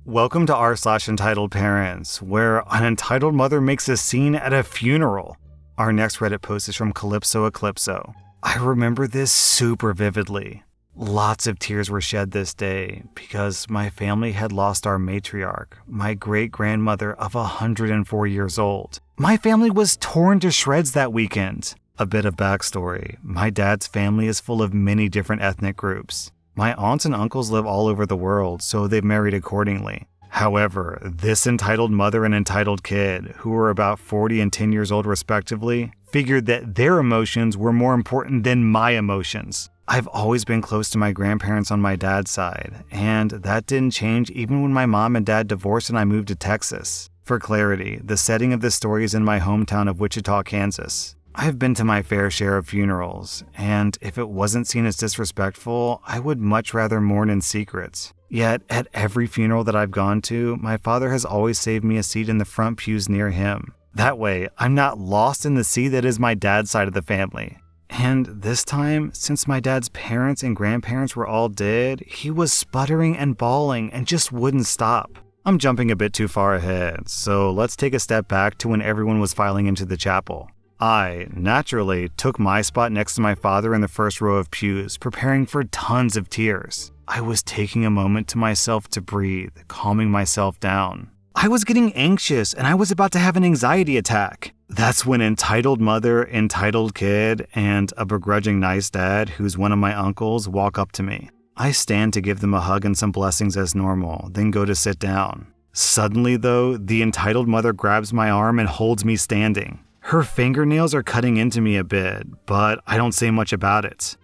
Welcome to r/slash Entitled Parents, where an entitled mother makes a scene at a funeral. Our next Reddit post is from Calypso Eclipso. I remember this super vividly. Lots of tears were shed this day because my family had lost our matriarch, my great-grandmother of 104 years old. My family was torn to shreds that weekend. A bit of backstory. My dad's family is full of many different ethnic groups. My aunts and uncles live all over the world, so they've married accordingly. However, this entitled mother and entitled kid, who were about 40 and 10 years old respectively, figured that their emotions were more important than my emotions. I've always been close to my grandparents on my dad's side, and that didn't change even when my mom and dad divorced and I moved to Texas. For clarity, the setting of this story is in my hometown of Wichita, Kansas. I've been to my fair share of funerals, and if it wasn't seen as disrespectful, I would much rather mourn in secret. Yet, at every funeral that I've gone to, my father has always saved me a seat in the front pews near him. That way, I'm not lost in the sea that is my dad's side of the family. And this time, since my dad's parents and grandparents were all dead, he was sputtering and bawling and just wouldn't stop. I'm jumping a bit too far ahead, so let's take a step back to when everyone was filing into the chapel. I, naturally, took my spot next to my father in the first row of pews, preparing for tons of tears. I was taking a moment to myself to breathe, calming myself down. I was getting anxious and I was about to have an anxiety attack. That's when entitled mother, entitled kid, and a begrudging nice dad, who's one of my uncles, walk up to me. I stand to give them a hug and some blessings as normal, then go to sit down. Suddenly, though, the entitled mother grabs my arm and holds me standing. Her fingernails are cutting into me a bit, but I don't say much about it.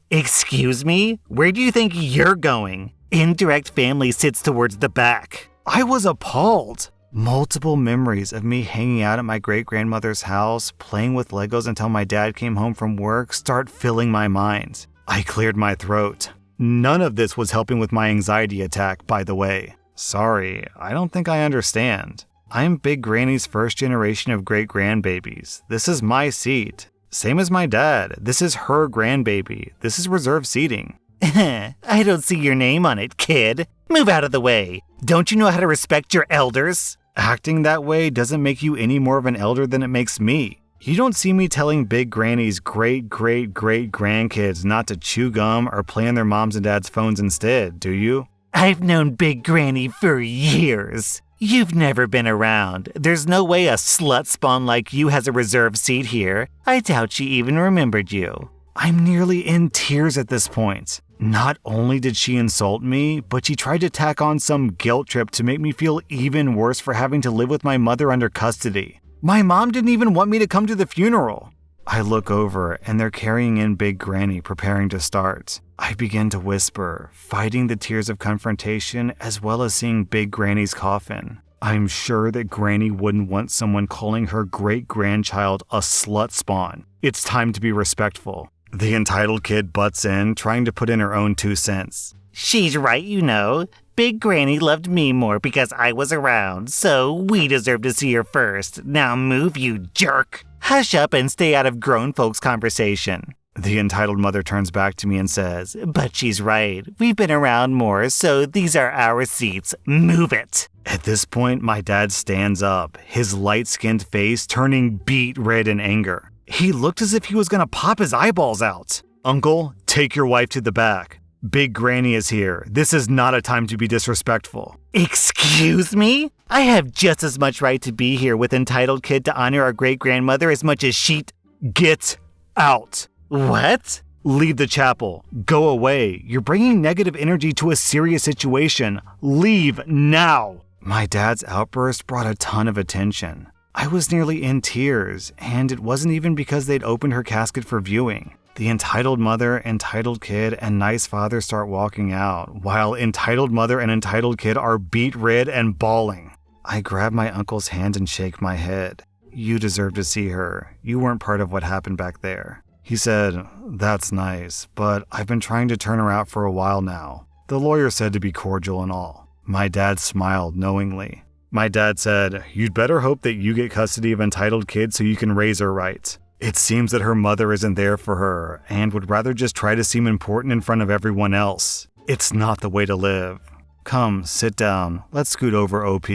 Excuse me? Where do you think you're going? Indirect family sits towards the back. I was appalled. Multiple memories of me hanging out at my great-grandmother's house, playing with Legos until my dad came home from work, start filling my mind. I cleared my throat. None of this was helping with my anxiety attack, by the way. Sorry, I don't think I understand. I'm Big Granny's first generation of great-grandbabies. This is my seat. Same as my dad. This is her grandbaby. This is reserved seating. I don't see your name on it, kid. Move out of the way. Don't you know how to respect your elders? Acting that way doesn't make you any more of an elder than it makes me. You don't see me telling Big Granny's great-great-great-grandkids not to chew gum or play on their moms and dads' phones instead, do you? I've known Big Granny for years. You've never been around. There's no way a slut spawn like you has a reserved seat here. I doubt she even remembered you. I'm nearly in tears at this point. Not only did she insult me, but she tried to tack on some guilt trip to make me feel even worse for having to live with my mother under custody. My mom didn't even want me to come to the funeral. I look over and they're carrying in Big Granny, preparing to start. I begin to whisper, fighting the tears of confrontation as well as seeing Big Granny's coffin. I'm sure that Granny wouldn't want someone calling her great-grandchild a slut spawn. It's time to be respectful. The entitled kid butts in, trying to put in her own 2 cents. She's right, you know. Big Granny loved me more because I was around, so we deserve to see her first. Now move, you jerk. Hush up and stay out of grown folks' conversation. The entitled mother turns back to me and says, But she's right. We've been around more, so these are our seats. Move it. At this point, my dad stands up, his light-skinned face turning beet red in anger. He looked as if he was going to pop his eyeballs out. Uncle, take your wife to the back. Big Granny is here. This is not a time to be disrespectful. Excuse me? I have just as much right to be here with entitled kid to honor our great-grandmother as much as she... Get out. What? Leave the chapel. Go away. You're bringing negative energy to a serious situation. Leave now. My dad's outburst brought a ton of attention. I was nearly in tears, and it wasn't even because they'd opened her casket for viewing. The entitled mother, entitled kid, and nice father start walking out, while entitled mother and entitled kid are beet red and bawling. I grab my uncle's hand and shake my head. You deserve to see her. You weren't part of what happened back there. He said, That's nice, but I've been trying to turn her out for a while now. The lawyer said to be cordial and all. My dad smiled knowingly. My dad said, You'd better hope that you get custody of entitled kid so you can raise her right. It seems that her mother isn't there for her and would rather just try to seem important in front of everyone else. It's not the way to live. Come, sit down. Let's scoot over OP.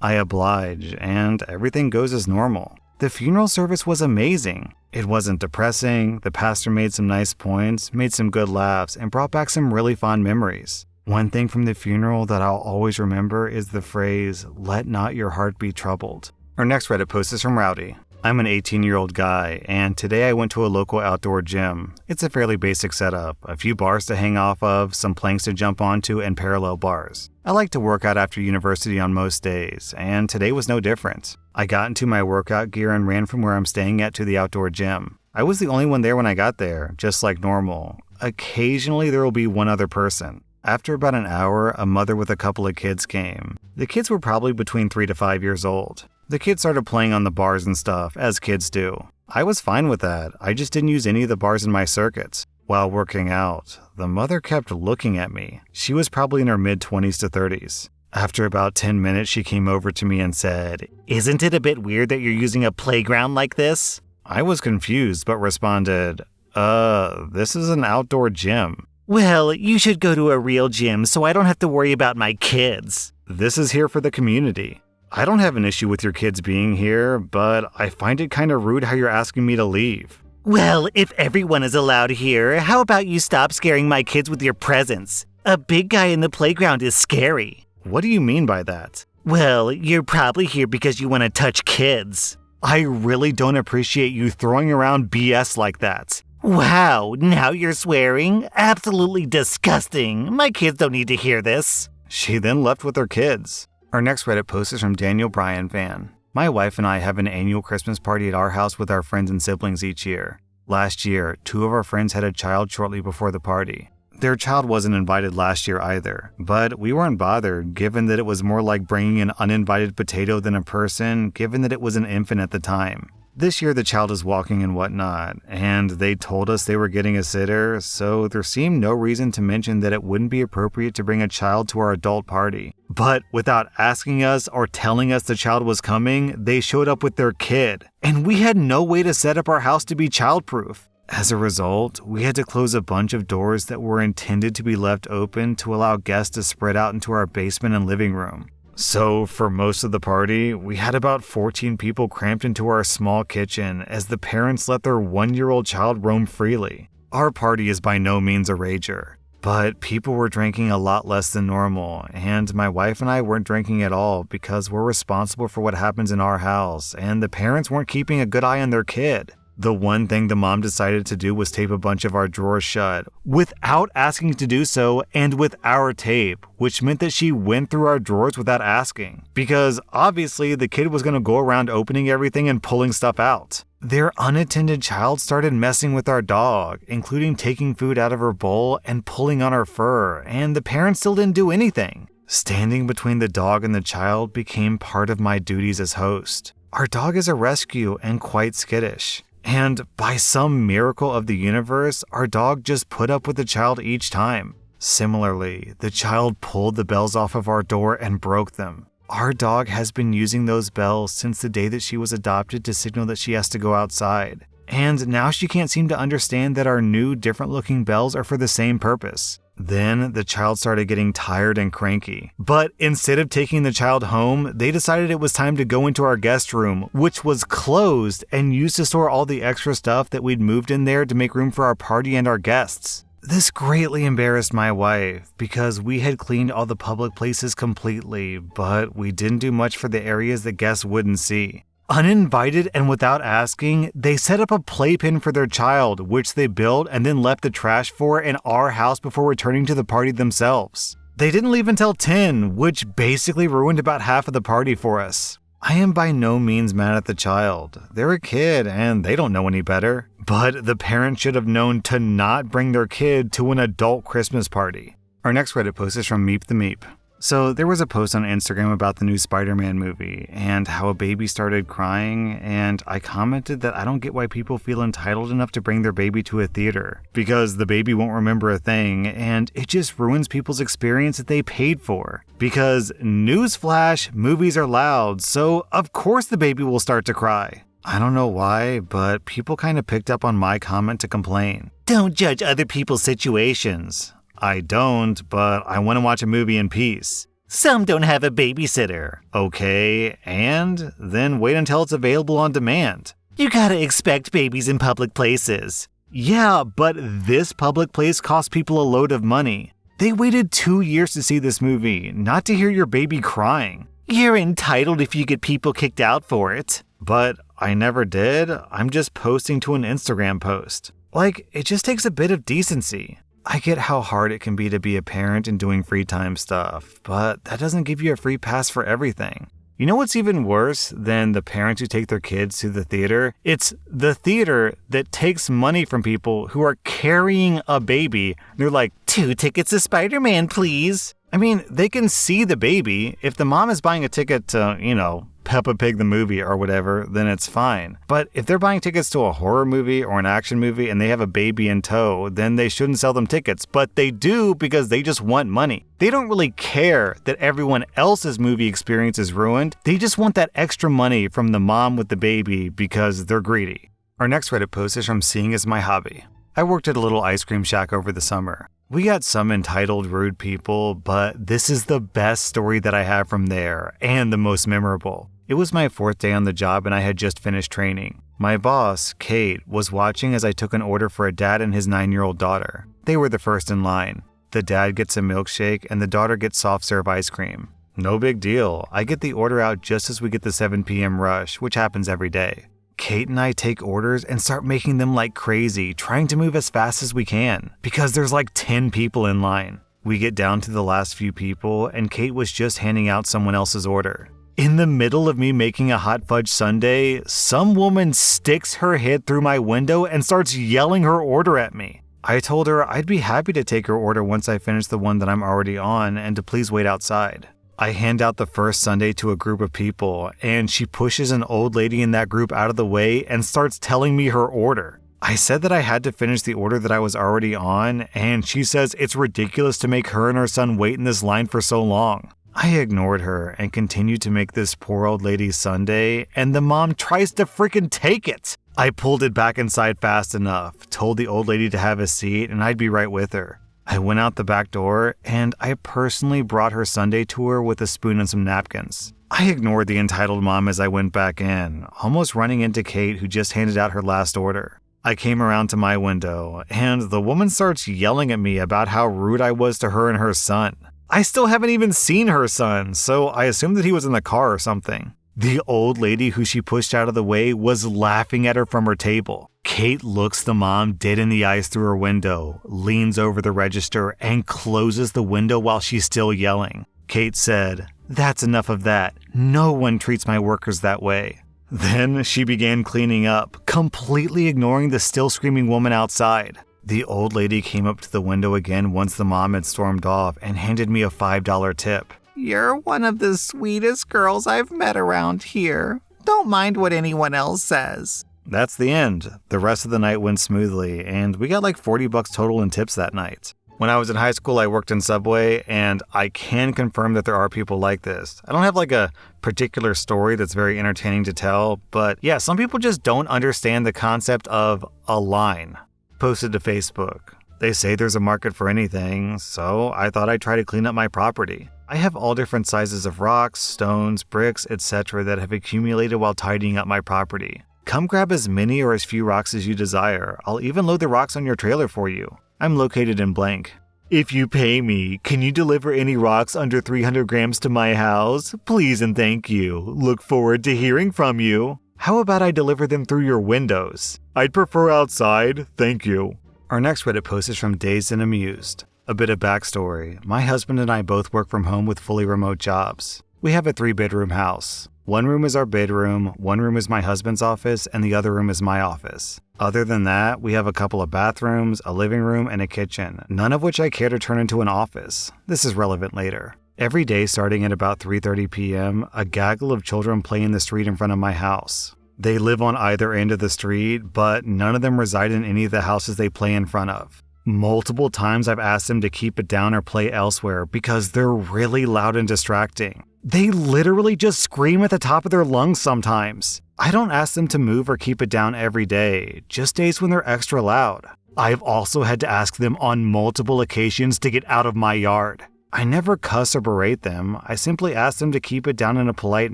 I oblige, and everything goes as normal. The funeral service was amazing. It wasn't depressing, the pastor made some nice points, made some good laughs, and brought back some really fond memories. One thing from the funeral that I'll always remember is the phrase, "Let not your heart be troubled." Our next Reddit post is from Rowdy. I'm an 18-year-old guy, and today I went to a local outdoor gym. It's a fairly basic setup, a few bars to hang off of, some planks to jump onto, and parallel bars. I like to work out after university on most days, and today was no different. I got into my workout gear and ran from where I'm staying at to the outdoor gym. I was the only one there when I got there, just like normal. Occasionally there will be one other person. After about an hour, a mother with a couple of kids came. The kids were probably between 3 to 5 years old. The kids started playing on the bars and stuff, as kids do. I was fine with that, I just didn't use any of the bars in my circuits. While working out, the mother kept looking at me. She was probably in her mid-20s to 30s. After about 10 minutes, she came over to me and said, "Isn't it a bit weird that you're using a playground like this?" I was confused, but responded, this is an outdoor gym. "Well, you should go to a real gym so I don't have to worry about my kids." This is here for the community. I don't have an issue with your kids being here, but I find it kind of rude how you're asking me to leave. Well, if everyone is allowed here, how about you stop scaring my kids with your presence? A big guy in the playground is scary. What do you mean by that? Well, you're probably here because you want to touch kids. I really don't appreciate you throwing around BS like that. Wow, now you're swearing? Absolutely disgusting. My kids don't need to hear this. She then left with her kids. Our next Reddit post is from Daniel Bryan Van. My wife and I have an annual Christmas party at our house with our friends and siblings each year. Last year, 2 of our friends had a child shortly before the party. Their child wasn't invited last year either, but we weren't bothered given that it was more like bringing an uninvited potato than a person, given that it was an infant at the time. This year the child is walking and whatnot, and they told us they were getting a sitter, so there seemed no reason to mention that it wouldn't be appropriate to bring a child to our adult party. But without asking us or telling us the child was coming, they showed up with their kid, and we had no way to set up our house to be childproof. As a result, we had to close a bunch of doors that were intended to be left open to allow guests to spread out into our basement and living room. So, for most of the party, we had about 14 people cramped into our small kitchen as the parents let their 1-year-old child roam freely. Our party is by no means a rager, but people were drinking a lot less than normal, and my wife and I weren't drinking at all because we're responsible for what happens in our house, and the parents weren't keeping a good eye on their kid. The one thing the mom decided to do was tape a bunch of our drawers shut, without asking to do so and with our tape, which meant that she went through our drawers without asking, because obviously the kid was going to go around opening everything and pulling stuff out. Their unattended child started messing with our dog, including taking food out of her bowl and pulling on her fur, and the parents still didn't do anything. Standing between the dog and the child became part of my duties as host. Our dog is a rescue and quite skittish. And by some miracle of the universe, our dog just put up with the child each time. Similarly, the child pulled the bells off of our door and broke them. Our dog has been using those bells since the day that she was adopted to signal that she has to go outside. And now she can't seem to understand that our new, different-looking bells are for the same purpose. Then the child started getting tired and cranky. But instead of taking the child home, they decided it was time to go into our guest room, which was closed and used to store all the extra stuff that we'd moved in there to make room for our party and our guests. This greatly embarrassed my wife because we had cleaned all the public places completely, but we didn't do much for the areas that guests wouldn't see. Uninvited and without asking, they set up a playpen for their child, which they built and then left the trash for in our house before returning to the party themselves. They didn't leave until 10, which basically ruined about half of the party for us. I am by no means mad at the child. They're a kid and they don't know any better. But the parents should have known to not bring their kid to an adult Christmas party. Our next Reddit post is from Meep the Meep. So there was a post on Instagram about the new Spider-Man movie and how a baby started crying, and I commented that I don't get why people feel entitled enough to bring their baby to a theater, because the baby won't remember a thing and it just ruins people's experience that they paid for. Because newsflash, movies are loud, so of course the baby will start to cry. I don't know why, but people kind of picked up on my comment to complain. Don't judge other people's situations. I don't, but I want to watch a movie in peace. Some don't have a babysitter. Okay, and then wait until it's available on demand. You gotta expect babies in public places. Yeah, but this public place costs people a load of money. They waited 2 years to see this movie, not to hear your baby crying. You're entitled if you get people kicked out for it. But I never did. I'm just posting to an Instagram post. Like, it just takes a bit of decency. I get how hard it can be to be a parent and doing free time stuff, but that doesn't give you a free pass for everything. You know what's even worse than the parents who take their kids to the theater? It's the theater that takes money from people who are carrying a baby. They're like, 2 tickets to Spider-Man, please. I mean, they can see the baby. If the mom is buying a ticket to, Peppa Pig the movie or whatever, then it's fine. But if they're buying tickets to a horror movie or an action movie and they have a baby in tow, then they shouldn't sell them tickets. But they do because they just want money. They don't really care that everyone else's movie experience is ruined. They just want that extra money from the mom with the baby because they're greedy. Our next Reddit post is from Seeing Is My Hobby. I worked at a little ice cream shack over the summer. We got some entitled, rude people, but this is the best story that I have from there, and the most memorable. It was my 4th day on the job and I had just finished training. My boss, Kate, was watching as I took an order for a dad and his 9-year-old daughter. They were the first in line. The dad gets a milkshake and the daughter gets soft serve ice cream. No big deal. I get the order out just as we get the 7 p.m. rush, which happens every day. Kate and I take orders and start making them like crazy, trying to move as fast as we can, because there's like 10 people in line. We get down to the last few people, and Kate was just handing out someone else's order. In the middle of me making a hot fudge sundae, some woman sticks her head through my window and starts yelling her order at me. I told her I'd be happy to take her order once I finish the one that I'm already on and to please wait outside. I hand out the first sundae to a group of people, and she pushes an old lady in that group out of the way and starts telling me her order. I said that I had to finish the order that I was already on, and she says it's ridiculous to make her and her son wait in this line for so long. I ignored her and continued to make this poor old lady's sundae, and the mom tries to freaking take it. I pulled it back inside fast enough, told the old lady to have a seat, and I'd be right with her. I went out the back door, and I personally brought her sundae to her with a spoon and some napkins. I ignored the entitled mom as I went back in, almost running into Kate, who just handed out her last order. I came around to my window, and the woman starts yelling at me about how rude I was to her and her son. I still haven't even seen her son, so I assumed that he was in the car or something. The old lady who she pushed out of the way was laughing at her from her table. Kate looks the mom dead in the eyes through her window, leans over the register, and closes the window while she's still yelling. Kate said, "That's enough of that. No one treats my workers that way." Then she began cleaning up, completely ignoring the still screaming woman outside. The old lady came up to the window again once the mom had stormed off and handed me a $5 tip. You're one of the sweetest girls I've met around here. Don't mind what anyone else says. That's the end. The rest of the night went smoothly, and we got like $40 total in tips that night. When I was in high school, I worked in Subway, and I can confirm that there are people like this. I don't have like a particular story that's very entertaining to tell, but yeah, some people just don't understand the concept of a line. Posted to Facebook. They say there's a market for anything, so I thought I'd try to clean up my property. I have all different sizes of rocks, stones, bricks, etc. that have accumulated while tidying up my property. Come grab as many or as few rocks as you desire. I'll even load the rocks on your trailer for you. I'm located in blank. If you pay me, can you deliver any rocks under 300 grams to my house? Please and thank you. Look forward to hearing from you. How about I deliver them through your windows? I'd prefer outside, thank you. Our next Reddit post is from Dazed and Amused. A bit of backstory. My husband and I both work from home with fully remote jobs. We have a 3-bedroom house. One room is our bedroom, one room is my husband's office, and the other room is my office. Other than that, we have a couple of bathrooms, a living room, and a kitchen, none of which I care to turn into an office. This is relevant later. Every day starting at about 3:30 p.m., a gaggle of children play in the street in front of my house. They live on either end of the street, but none of them reside in any of the houses they play in front of. Multiple times I've asked them to keep it down or play elsewhere because they're really loud and distracting. They literally just scream at the top of their lungs sometimes. I don't ask them to move or keep it down every day, just days when they're extra loud. I've also had to ask them on multiple occasions to get out of my yard. I never cuss or berate them, I simply ask them to keep it down in a polite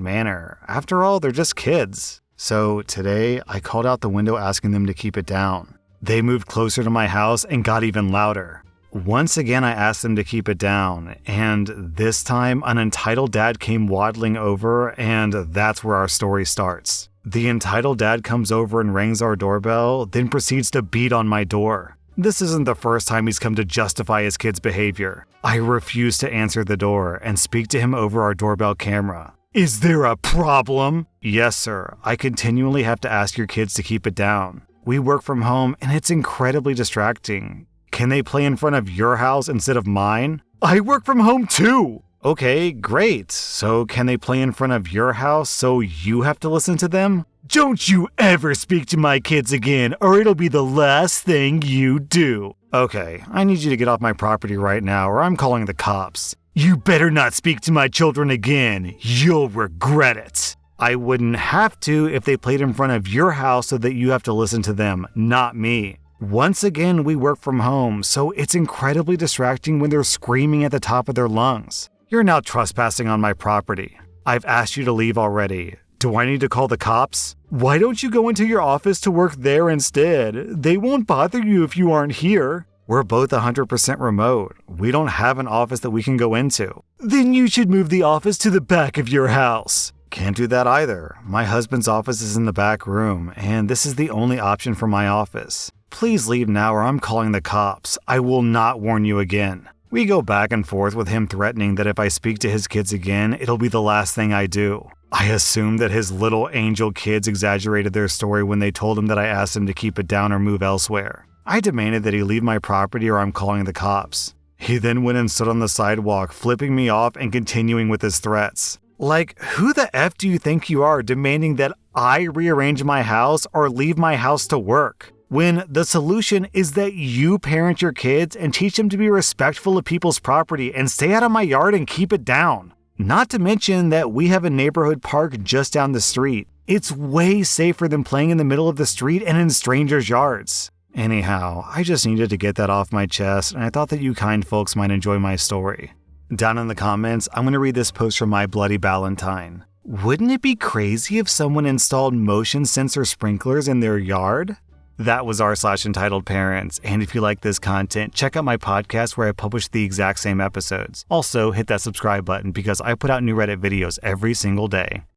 manner. After all, they're just kids. So today, I called out the window asking them to keep it down. They moved closer to my house and got even louder. Once again, I asked them to keep it down, and this time, an entitled dad came waddling over, and that's where our story starts. The entitled dad comes over and rings our doorbell, then proceeds to beat on my door. This isn't the first time he's come to justify his kid's behavior. I refuse to answer the door and speak to him over our doorbell camera. Is there a problem? Yes, sir. I continually have to ask your kids to keep it down. We work from home and it's incredibly distracting. Can they play in front of your house instead of mine? I work from home too! Okay, great. So can they play in front of your house so you have to listen to them? Don't you ever speak to my kids again, or it'll be the last thing you do. Okay, I need you to get off my property right now, or I'm calling the cops. You better not speak to my children again. You'll regret it. I wouldn't have to if they played in front of your house so that you have to listen to them, not me. Once again, we work from home, so it's incredibly distracting when they're screaming at the top of their lungs. You're now trespassing on my property. I've asked you to leave already. Do I need to call the cops? Why don't you go into your office to work there instead? They won't bother you if you aren't here. We're both 100% remote. We don't have an office that we can go into. Then you should move the office to the back of your house. Can't do that either. My husband's office is in the back room, and this is the only option for my office. Please leave now or I'm calling the cops. I will not warn you again. We go back and forth with him threatening that if I speak to his kids again, it'll be the last thing I do. I assume that his little angel kids exaggerated their story when they told him that I asked him to keep it down or move elsewhere. I demanded that he leave my property or I'm calling the cops. He then went and stood on the sidewalk, flipping me off and continuing with his threats. Like, who the F do you think you are demanding that I rearrange my house or leave my house to work? When the solution is that you parent your kids and teach them to be respectful of people's property and stay out of my yard and keep it down. Not to mention that we have a neighborhood park just down the street. It's way safer than playing in the middle of the street and in strangers' yards. Anyhow, I just needed to get that off my chest, and I thought that you kind folks might enjoy my story. Down in the comments, I'm going to read this post from My Bloody Valentine. Wouldn't it be crazy if someone installed motion sensor sprinklers in their yard? That was r/Entitledparents, and if you like this content, check out my podcast where I publish the exact same episodes. Also, hit that subscribe button because I put out new Reddit videos every single day.